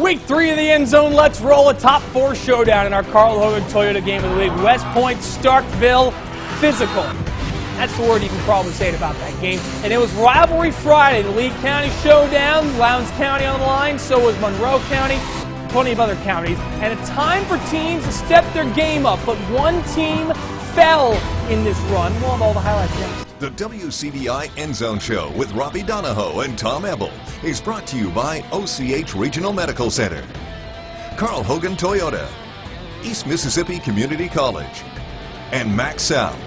Week 3 of the End Zone. Let's roll a top 4 showdown in our Carl Hogan Toyota Game of the Week. West Point, Starkville, physical. That's the word you can probably say about that game. And it was Rivalry Friday, the Lee County showdown. Lowndes County on the line, so was Monroe County, plenty of other counties. And a time for teams to step their game up, but one team fell in this run. We'll have all the highlights next. The WCBI End Zone Show with Robbie Donahoe and Tom Ebel is brought to you by OCH Regional Medical Center, Carl Hogan Toyota, East Mississippi Community College, and Max South.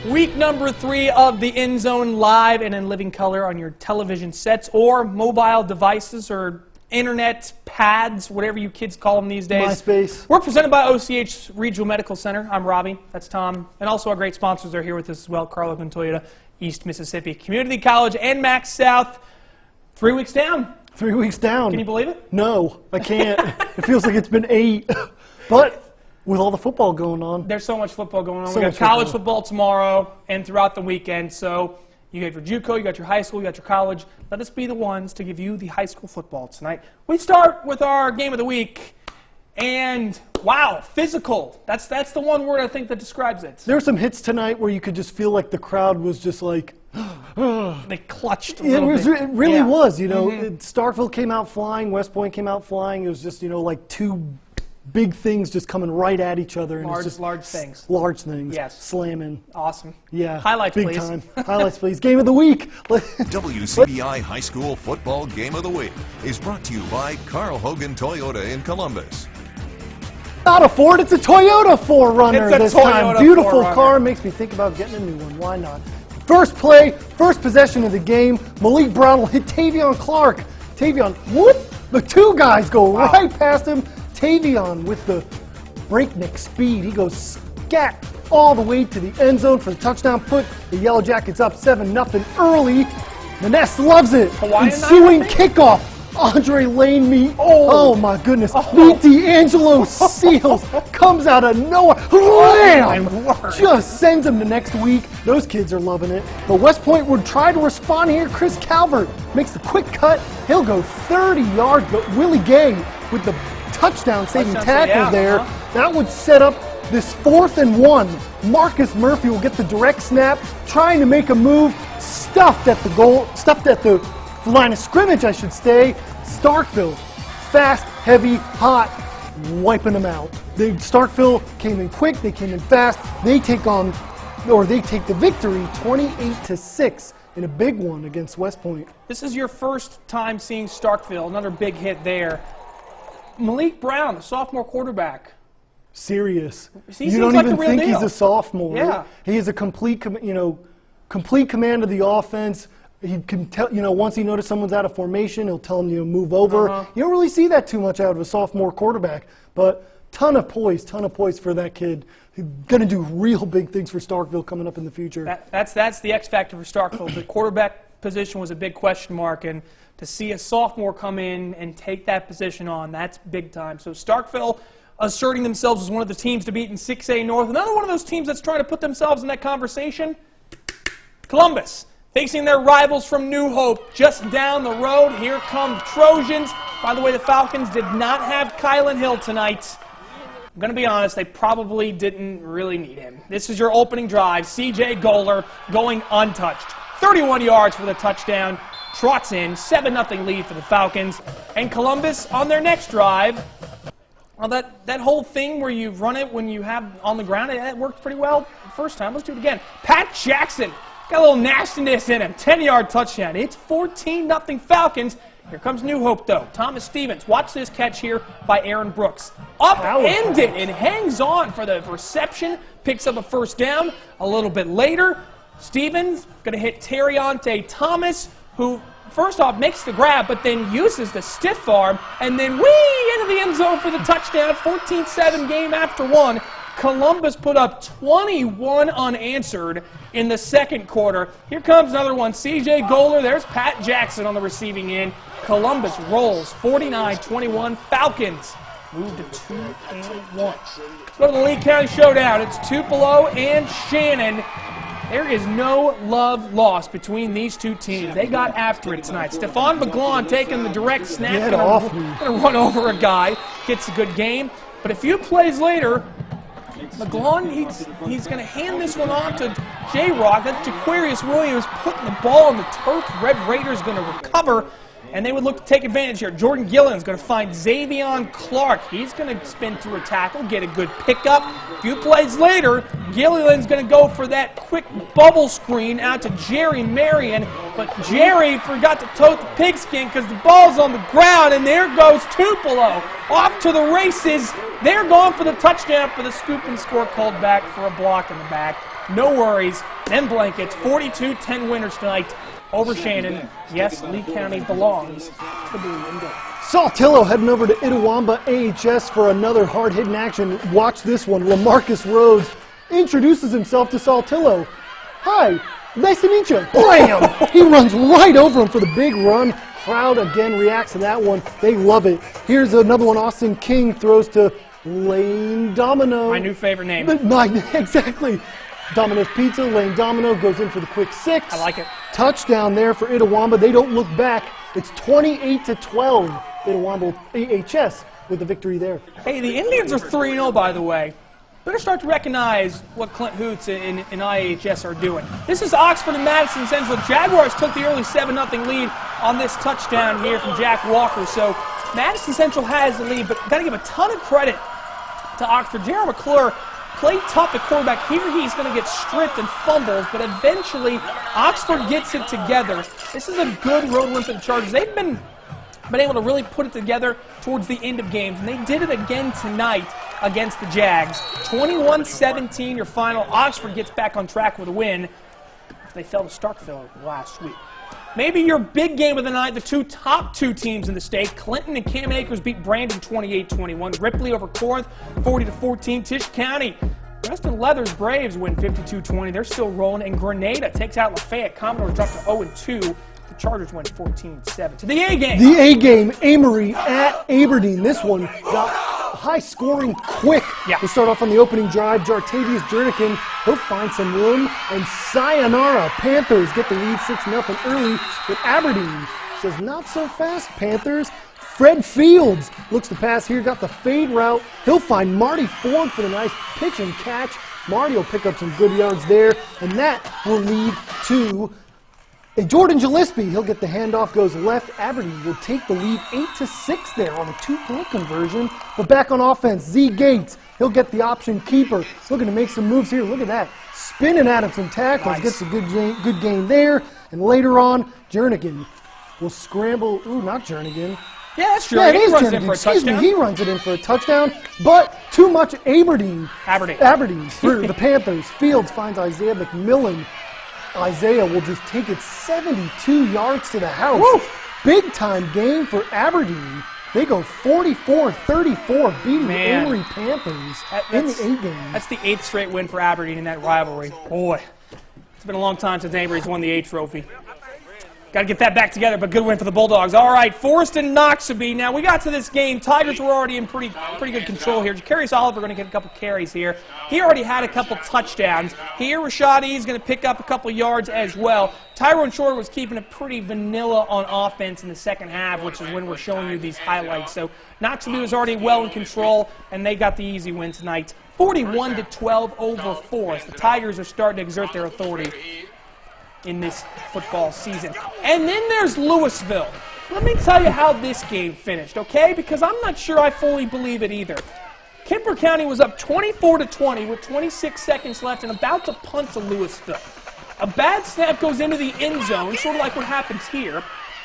Week number 3 of the End Zone live and in living color on your television sets or mobile devices or internet pads, whatever you kids call them these days. MySpace. We're presented by OCH Regional Medical Center. I'm Robbie. That's Tom. And also our great sponsors are here with us as well, Carl Hogan Toyota, East Mississippi Community College, and Max South. 3 weeks down. 3 weeks down. Can you believe it? No, I can't. It feels like it's been 8. But with all the football going on. There's so much football going on. So We got much college football tomorrow and throughout the weekend. So you got your JUCO, you got your high school, you got your college. Let us be the ones to give you the high school football tonight. We start with our game of the week. And wow, physical. That's the one word I think that describes it. There were some hits tonight where you could just feel like the crowd was just like, They clutched a little bit. It really Yeah. was, you know. Starkville came out flying, West Point came out flying. It was just, you know, like two big things just coming right at each other. And it's just Large things. Large things. Yes. Slamming. Awesome. Yeah. Highlights, big please. time. Highlights, please. Game of the week. WCBI High School Football Game of the Week is brought to you by Carl Hogan Toyota in Columbus. Not a Ford, it's a Toyota 4Runner It's a this Toyota time. Beautiful 4Runner. car, makes me think about getting a new one. Why not? First play, first possession of the game. Malik Brown will hit Tavion Clark. Tavion, whoop! The two guys go right past him. Tavion with the breakneck speed. He goes scat all the way to the end zone for the touchdown. Put the Yellow Jackets up 7-0 early. Maness loves it. Hawaiian Ensuing 9-0? kickoff. Andre Lane meet. Oh my goodness. Meet D'Angelo Seals comes out of nowhere. Wham! Just sends him to next week. Those kids are loving it. But West Point would try to respond here. Chris Calvert makes the quick cut. He'll go 30 yards, but Willie Gay with the touchdown saving tackle there. That would set up this 4th and 1. Marcus Murphy will get the direct snap, trying to make a move, stuffed at the line of scrimmage, I should say. Starkville, fast, heavy, hot, wiping them out. Starkville came in quick, they came in fast. They take the victory 28-6 in a big one against West Point. This is your first time seeing Starkville, another big hit there. Malik Brown, the sophomore quarterback. Serious. He You seems don't like even the real think deal. he's a sophomore. Yeah. He is a complete command of the offense. He can tell, once he notices someone's out of formation, he'll tell them, move over. You don't really see that too much out of a sophomore quarterback, but ton of poise for that kid. He's going to do real big things for Starkville coming up in the future. That's the X factor for Starkville. The quarterback position was a big question mark, and to see a sophomore come in and take that position on, that's big time. So Starkville asserting themselves as one of the teams to beat in 6A North. Another one of those teams that's trying to put themselves in that conversation, Columbus. Facing their rivals from New Hope just down the road. Here come the Trojans. By the way, the Falcons did not have Kylan Hill tonight. I'm going to be honest, they probably didn't really need him. This is your opening drive. C.J. Goler going untouched. 31 yards for the touchdown. Trots in. 7-0 lead for the Falcons. And Columbus on their next drive. Well, that whole thing where you run it when you have on the ground, that worked pretty well the first time. Let's do it again. Pat Jackson. Got a little nastiness in him. 10-yard touchdown. It's 14-0 Falcons. Here comes New Hope, though. Thomas Stevens. Watch this catch here by Aaron Brooks. Upended and hangs on for the reception. Picks up a first down. A little bit later, Stevens going to hit Terriante Thomas, who first off makes the grab, but then uses the stiff arm, and then whee into the end zone for the touchdown. 14-7 game after one. Columbus put up 21 unanswered in the second quarter. Here comes another one. C.J. Goler. There's Pat Jackson on the receiving end. Columbus rolls 49-21. Falcons move to 2-1. Let's go to the Lee County Showdown. It's Tupelo and Shannon. There is no love lost between these two teams. They got after it tonight. Stephon McGlawn taking the direct snap, going to run over a guy, gets a good game. But a few plays later, McGlawn, he's going to hand this one off to J-Rock. That's Jaquarius Williams putting the ball on the turf. Red Raiders going to recover, and they would look to take advantage here. Jordan Gilliland's going to find Xavion Clark. He's going to spin through a tackle, get a good pickup. A few plays later, Gilliland's going to go for that quick bubble screen out to Jerry Marion, but Jerry forgot to tote the pigskin because the ball's on the ground, and there goes Tupelo off to the races. They're going for the touchdown for the scoop and score, called back for a block in the back. No worries. Them Blankets, 42-10 winners tonight over Shannon. Yes, Lee County belongs to the blue and gold. Saltillo heading over to Itawamba AHS for another hard-hitting action. Watch this one. LaMarcus Rhodes introduces himself to Saltillo. Hi, nice to meet you. Blam! He runs right over him for the big run. Crowd again reacts to that one. They love it. Here's another one. Austin King throws to Lane Domino. My new favorite name. Exactly. Domino's Pizza. Lane Domino goes in for the quick 6. I like it. Touchdown there for Itawamba. They don't look back. It's 28-12. Itawamba AHS with the victory there. Hey, the Indians are 3-0, by the way. Better start to recognize what Clint Hoots and IHS are doing. This is Oxford and Madison Central. Jaguars took the early 7-0 lead on this touchdown here from Jack Walker. So Madison Central has the lead, but got to give a ton of credit to Oxford. Jared McClure played tough at quarterback. Here he's going to get stripped and fumbles, but eventually Oxford gets it together. This is a good road win for the Chargers. They've been able to really put it together towards the end of games, and they did it again tonight against the Jags. 21-17 your final. Oxford gets back on track with a win. They fell to Starkville last week. Maybe your big game of the night, the top two teams in the state. Clinton and Cam Akers beat Brandon 28-21. Ripley over Corinth 40-14. Tisch County, Preston Leathers Braves win 52-20. They're still rolling. And Grenada takes out Lafayette. Commodores drop to 0-2. The Chargers win 14-7. To the A game. The A game, Amory at Aberdeen. This one got high scoring quick. Yeah. We start off on the opening drive. Jartavius Jernigan, he'll find some room. And sayonara. Panthers get the lead 6-0 early with Aberdeen. Says not so fast, Panthers. Fred Fields looks to pass here, got the fade route. He'll find Marty Ford for the nice pitch and catch. Marty will pick up some good yards there, and that will lead to Jordan Gillespie. He'll get the handoff, goes left. Aberdeen will take the lead 8-6 there on a 2-point conversion. But back on offense, Z Gates, he'll get the option keeper. Looking to make some moves here. Look at that. Spinning at him some tackles, Nice. gets a good gain there. And later on, Jernigan will scramble. Ooh, not Jernigan. Yeah, that's true. Yeah, it He is runs Jernigan. in for a Excuse me, touchdown. he runs it in for a touchdown. But too much Aberdeen for the Panthers. Fields finds Isaiah McMillan. Isaiah will just take it 72 yards to the house. Woo! Big time game for Aberdeen. They go 44-34, beating the Amory Panthers in the A game. That's the 8th straight win for Aberdeen in that rivalry. Boy, it's been a long time since Amory's won the A trophy. Got to get that back together, but good win for the Bulldogs. All right, Forrest and Noxubee. Now, we got to this game. Tigers were already in pretty good control here. Jacarius Oliver going to get a couple carries here. He already had a couple touchdowns. Here, Rashad E is going to pick up a couple yards as well. Tyrone Shore was keeping it pretty vanilla on offense in the second half, which is when we're showing you these highlights. So, Noxubee was already well in control, and they got the easy win tonight. 41-12 over Forrest. The Tigers are starting to exert their authority in this football season. And then there's Louisville. Let me tell you how this game finished, okay? Because I'm not sure I fully believe it either. Kemper County was up 24-20 with 26 seconds left and about to punt to Louisville. A bad snap goes into the end zone, sort of like what happens here,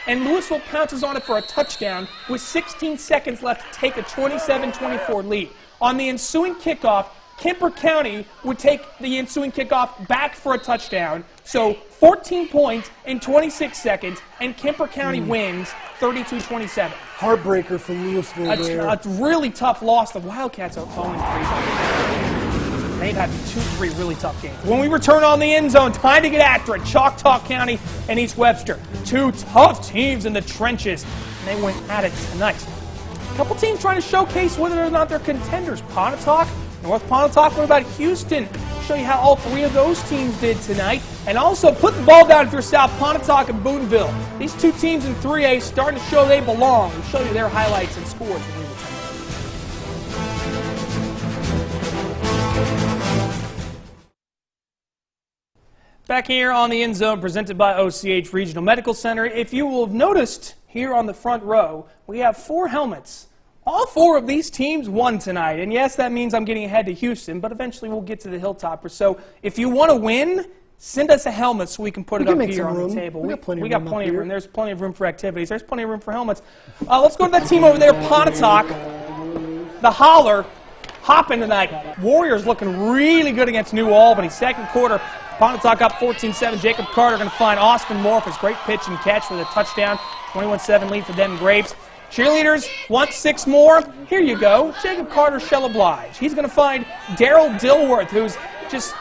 and Louisville pounces on it for a touchdown with 16 seconds left to take a 27-24 lead. On the ensuing kickoff, Kemper County would take the ensuing kickoff back for a touchdown. So 14 points in 26 seconds, and Kemper County wins 32-27. Heartbreaker for Louisville there. A really tough loss. The Wildcats are 0-3. They've had 2-3 really tough games. When we return on the end zone, time to get after it. Choctaw County and East Webster. Two tough teams in the trenches, and they went at it tonight. A couple teams trying to showcase whether or not they're contenders. Pontotoc North Pontotoc, what about Houston? Show you how all three of those teams did tonight. And also put the ball down for South Pontotoc and Boonville. These two teams in 3A starting to show they belong. We'll show you their highlights and scores. Back here on the End Zone, presented by OCH Regional Medical Center. If you will have noticed here on the front row, we have 4 helmets. All 4 of these teams won tonight. And yes, that means I'm getting ahead to Houston, but eventually we'll get to the Hilltoppers. So if you want to win, send us a helmet so we can put it up here on the table. We got plenty of room. There's plenty of room for activities. There's plenty of room for helmets. Let's go to that team over there, Pontotoc. The Holler hopping tonight. Warriors looking really good against New Albany. Second quarter, Pontotoc up 14-7. Jacob Carter going to find Austin Moore for his great pitch and catch for the touchdown. 21-7 lead for them Grapes. Cheerleaders want 6 more. Here you go. Jacob Carter shall oblige. He's going to find Daryl Dilworth, who's just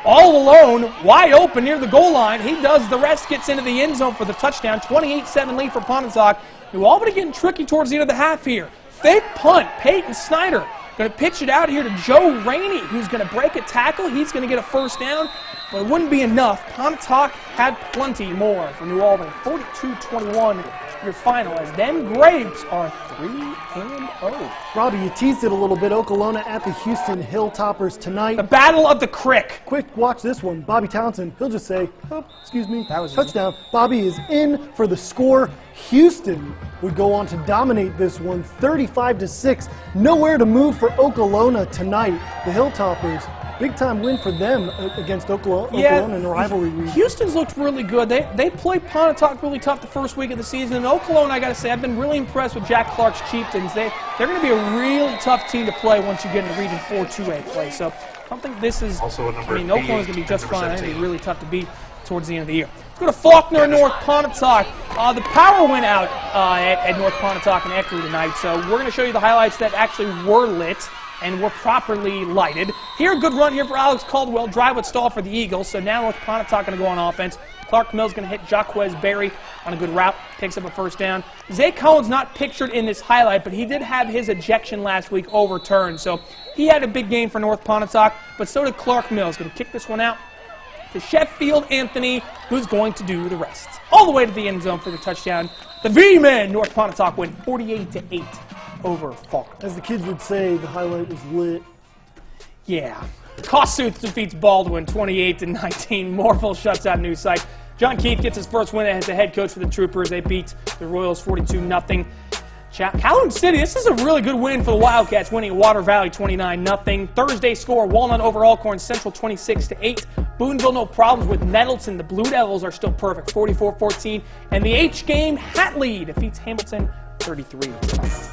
all alone, wide open near the goal line. He does the rest, gets into the end zone for the touchdown. 28-7 lead for Pontotoc. New Albany getting tricky towards the end of the half here. Fake punt. Peyton Snyder going to pitch it out here to Joe Rainey, who's going to break a tackle. He's going to get a first down, but it wouldn't be enough. Pontotoc had plenty more for New Albany. 42-21 your final, as them Grapes are 3-0. Robbie, you teased it a little bit. Okolona at the Houston Hilltoppers tonight. The Battle of the Crick. Quick, watch this one. Bobby Townsend, he'll just say, oh, excuse me, that was touchdown. Bobby is in for the score. Houston would go on to dominate this one, 35-6. Nowhere to move for Okolona tonight. The Hilltoppers, big-time win for them against Okolona in the rivalry week. Houston's looked really good. They played Pontotoc really tough the first week of the season. And Okolona, I got to say, I've been really impressed with Jack Clark's Chieftains. They're going to be a really tough team to play once you get into Region 4 2A play. So I don't think this is, Okolana's going to be just fine. I think it'll be really tough to beat towards the end of the year. Let's go to Faulkner, North Pontotoc. The power went out at North Pontotoc and Eckley tonight. So we're going to show you the highlights that actually were lit and were properly lighted. Here, a good run here for Alex Caldwell. Drive with stall for the Eagles. So now North Pontotoc going to go on offense. Clark Mills going to hit Jaquez Berry on a good route. Picks up a first down. Zay Collins not pictured in this highlight, but he did have his ejection last week overturned. So he had a big game for North Pontotoc, but so did Clark Mills. Going to kick this one out to Sheffield Anthony, who's going to do the rest. All the way to the end zone for the touchdown. The V-Men, North Pontotoc win 48-8 over Faulkner. As the kids would say, the highlight was lit. Yeah. Kossuth defeats Baldwin 28-19. Morville shuts out New Site. John Keith gets his first win as the head coach for the Troopers. They beat the Royals 42-0. Calhoun City, this is a really good win for the Wildcats, winning at Water Valley 29-0. Thursday score, Walnut over Alcorn Central 26-8. Boonville, no problems with Nettleton. The Blue Devils are still perfect, 44-14. And the H-game, Hatley defeats Hamilton 33.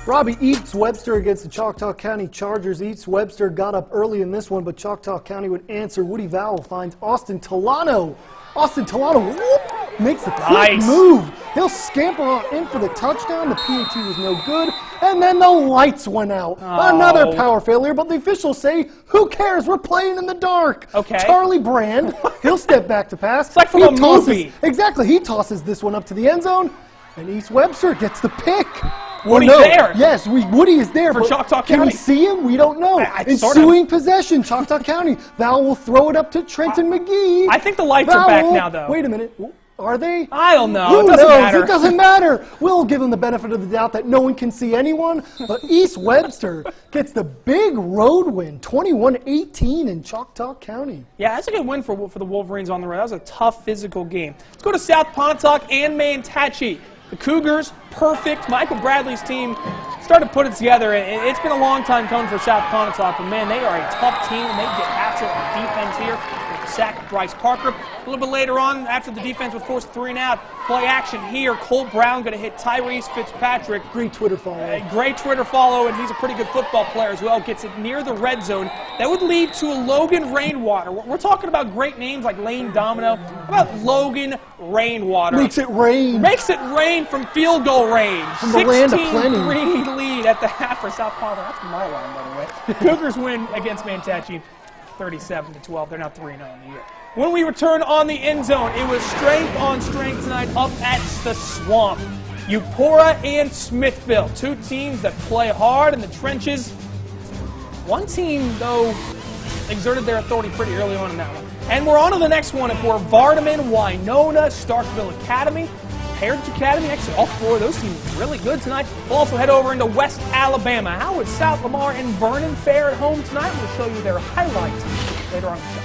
Robbie, East Webster against the Choctaw County Chargers. East Webster got up early in this one, but Choctaw County would answer. Woody Vowell finds Austin Tolano. Austin Tolano makes a quick move. He'll scamper on in for the touchdown. The PAT was no good. And then the lights went out. Another power failure, but the officials say, who cares? We're playing in the dark. Okay. Charlie Brand, he'll step back to pass. It's like from a movie. Exactly. He tosses this one up to the end zone, and East Webster gets the pick. Woody's there. Yes, Woody is there. For Choctaw County. Can we see him? We don't know. Ensuing possession, Choctaw County. Val will throw it up to Trenton McGee. I think the lights are back now, though. Wait a minute. Are they? I don't know. Who it doesn't knows? matter. It doesn't matter. We'll give them the benefit of the doubt that no one can see anyone. But East Webster gets the big road win, 21-18 in Choctaw County. Yeah, that's a good win for the Wolverines on the road. That was a tough physical game. Let's go to South Pontotoc and Manatachee. The Cougars, perfect. Michael Bradley's team started to put it together. It's been a long time coming for South Pontotoc, but man, they are a tough team. They get after it on defense here. With the sack of Bryce Parker. A little bit later on, after the defense was forced 3 and out, play action here. Colt Brown going to hit Tyrese Fitzpatrick. Great Twitter follow. Great Twitter follow, and he's a pretty good football player as well. Gets it near the red zone. That would lead to a Logan Rainwater. We're talking about great names like Lane Domino. How about Logan Rainwater? Makes it rain. Makes it rain from field goal range. From the land of plenty. 16-3 lead at the half for South Pontotoc. That's my line, by the way. Cougars win against Manatachee 37-12. They're now 3-0 in the year. When we return on the end zone, it was strength on strength tonight up at the Swamp. Eupora and Smithville, 2 teams that play hard in the trenches. One team, though, exerted their authority pretty early on in that one. And we're on to the next one for Vardaman, Winona, Starkville Academy, Heritage Academy. Actually, all four of those teams really good tonight. We'll also head over into West Alabama. How would South Lamar and Vernon fare at home tonight? We'll show you their highlights later on in the show.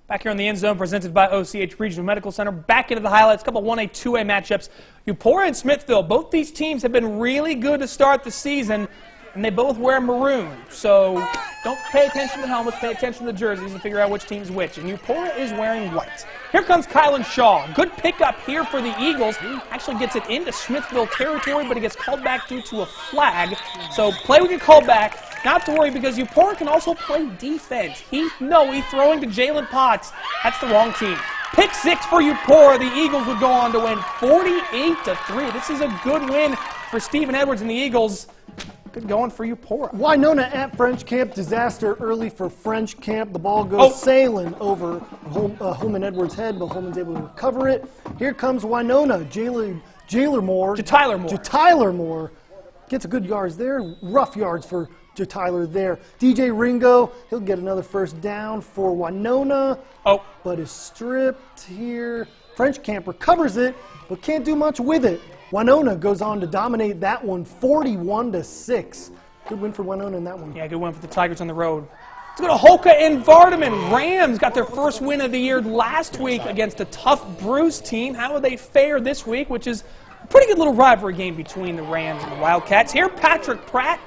Back here on the End Zone, presented by OCH Regional Medical Center. Back into the highlights, a couple 1A, 2A matchups. Eupora and Smithville, both these teams have been really good to start the season, and they both wear maroon. So don't pay attention to the helmets, pay attention to the jerseys and figure out which team's which. And Eupora is wearing white. Here comes Kylan Shaw. Good pickup here for the Eagles. He actually gets it into Smithville territory, but he gets called back due to a flag. So play will get called back. Not to worry, because Eupora can also play defense. He's throwing to Jalen Potts. That's the wrong team. Pick 6 for Eupora. The Eagles would go on to win 48-3. This is a good win for Stephen Edwards and the Eagles. Good going for Eupora. Winona at French Camp. Disaster early for French Camp. The ball goes sailing over Holman Edwards' head, but Holman's able to recover it. Here comes Winona. Tyler Moore gets a good yards there. Rough yards for Tyler there. DJ Ringo, he'll get another first down for Winona. But is stripped here. French Camp recovers it, but can't do much with it. Winona goes on to dominate that one 41-6. Good win for Winona in that one. Yeah, good win for the Tigers on the road. Let's go to Holka and Vardaman. Rams got their first win of the year last week against a tough Bruce team. How will they fare this week, which is a pretty good little rivalry game between the Rams and the Wildcats. Here, Patrick Pratt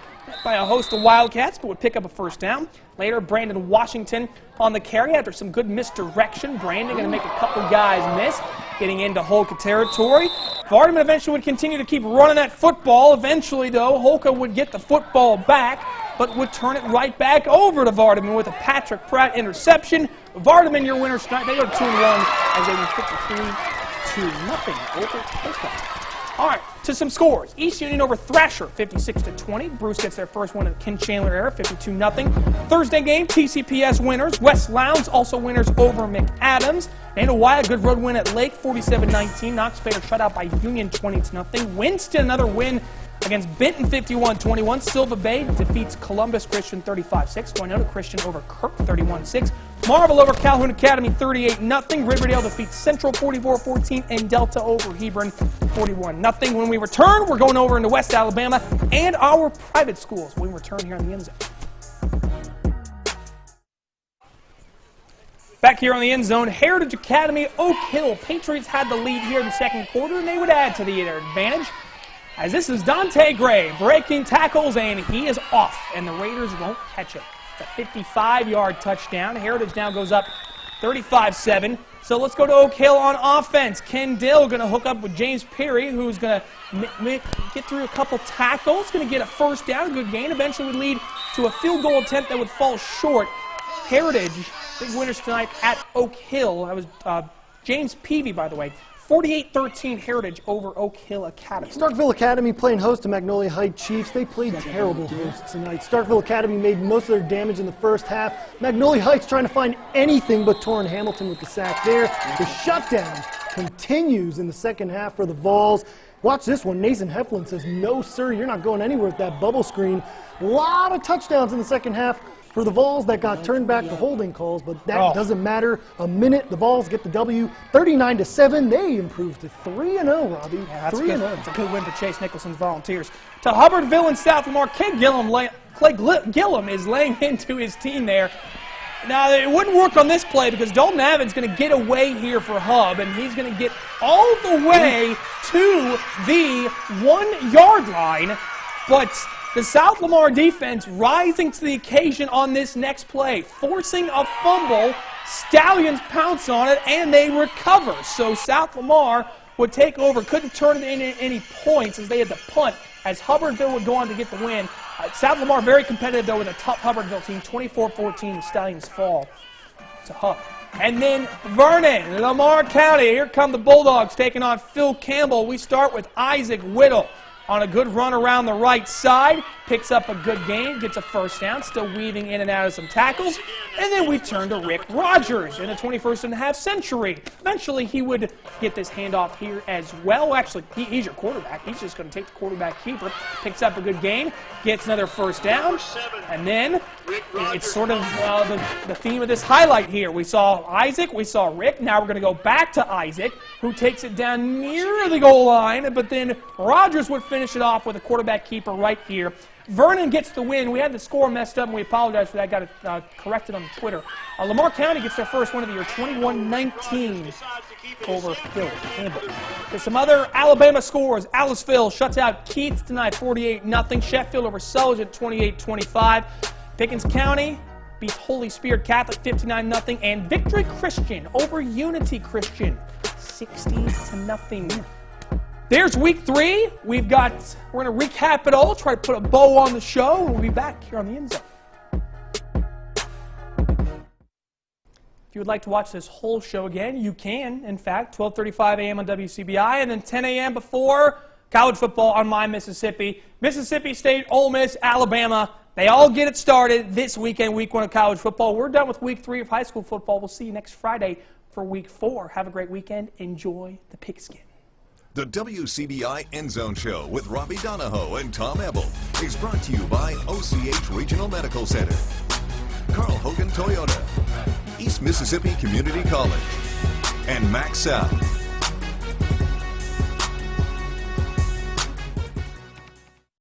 by a host of Wildcats, but would pick up a first down. Later, Brandon Washington on the carry after some good misdirection. Brandon going to make a couple guys miss, getting into Holka territory. Vardaman eventually would continue to keep running that football. Eventually, though, Holka would get the football back, but would turn it right back over to Vardaman with a Patrick Pratt interception. Vardaman, your winners tonight. They go to 2-1 as they win 53-0 over Holka. All right, to some scores. East Union over Thrasher, 56-20. Bruce gets their first win of the Ken Chandler era, 52-0. Thursday game, TCPS winners. West Lowndes also winners over McAdams. Nainowaya, good road win at Lake, 47-19. Knox Bader shut out by Union, 20-0. Winston, another win against Benton, 51-21. Silva Bay defeats Columbus Christian, 35-6. Winona Christian over Kirk, 31-6. Marvel over Calhoun Academy, 38-0. Riverdale defeats Central, 44-14. And Delta over Hebron, 41-0. When we return, we're going over into West Alabama and our private schools. When we return here on the End Zone. Back here on the End Zone, Heritage Academy, Oak Hill. Patriots had the lead here in the second quarter, and they would add to their advantage. As this is Dante Gray breaking tackles, and he is off, and the Raiders won't catch him. It's a 55-yard touchdown. Heritage now goes up 35-7. So let's go to Oak Hill on offense. Ken Dill going to hook up with James Perry, who's going to get through a couple tackles, going to get a first down, a good gain, eventually would lead to a field goal attempt that would fall short. Heritage, big winners tonight at Oak Hill. That was James Peavy, by the way. 48-13 Heritage over Oak Hill Academy. Starkville Academy playing host to Magnolia Heights Chiefs. They played terrible hosts tonight. Starkville Academy made most of their damage in the first half. Magnolia Heights trying to find anything but Torrin Hamilton with the sack there. The shutdown continues in the second half for the Vols. Watch this one. Nathan Heflin says, no, sir, you're not going anywhere with that bubble screen. A lot of touchdowns in the second half for the Vols that got turned back for holding calls, but that doesn't matter. A minute, the Vols get the W, 39-7. They improved to 3-0, Robbie. Yeah, that's 3-0. That's a good win for Chase Nicholson's Volunteers. To Hubbardville and South Lamar, Clay Gillum is laying into his team there. Now, it wouldn't work on this play because Dalton Avon's going to get away here for Hub, and he's going to get all the way to the 1-yard line, but the South Lamar defense rising to the occasion on this next play, forcing a fumble. Stallions pounce on it, and they recover. So South Lamar would take over, couldn't turn it into any points as they had to punt, as Hubbardville would go on to get the win. South Lamar very competitive, though, with a tough Hubbardville team. 24-14, the Stallions fall to Hub. And then Vernon, Lamar County. Here come the Bulldogs taking on Phil Campbell. We start with Isaac Whittle. on a good run around the right side, picks up a good gain, gets a first down, still weaving in and out of some tackles. And then we turn to Rick Rogers in the 21st and a half century. Eventually, he would get this handoff here as well. Actually, he's your quarterback. He's just going to take the quarterback keeper, picks up a good gain, gets another first down, and then it's sort of the theme of this highlight here. We saw Isaac, we saw Rick. Now we're going to go back to Isaac, who takes it down near the goal line, but then Rogers would finish it off with a quarterback keeper right here. Vernon gets the win. We had the score messed up, and we apologize for that. Got it corrected on Twitter. Lamar County gets their first win of the year, 21-19 over Phil Campbell. There's some other Alabama scores. Aliceville shuts out Keith tonight, 48-0. Sheffield over Sulligent, 28-25. Pickens County beats Holy Spirit Catholic, 59-0. And Victory Christian over Unity Christian, 60-0. There's week 3. We're going to recap it all, try to put a bow on the show, and we'll be back here on the End Zone. If you would like to watch this whole show again, you can. In fact, 12:35 a.m. on WCBI, and then 10 a.m. before college football on My Mississippi. Mississippi State, Ole Miss, Alabama. They all get it started this weekend, week 1 of college football. We're done with week 3 of high school football. We'll see you next Friday for week 4. Have a great weekend. Enjoy the pigskin. The WCBI End Zone Show with Robbie Donahoe and Tom Ebel is brought to you by OCH Regional Medical Center, Carl Hogan Toyota, East Mississippi Community College, and Max South.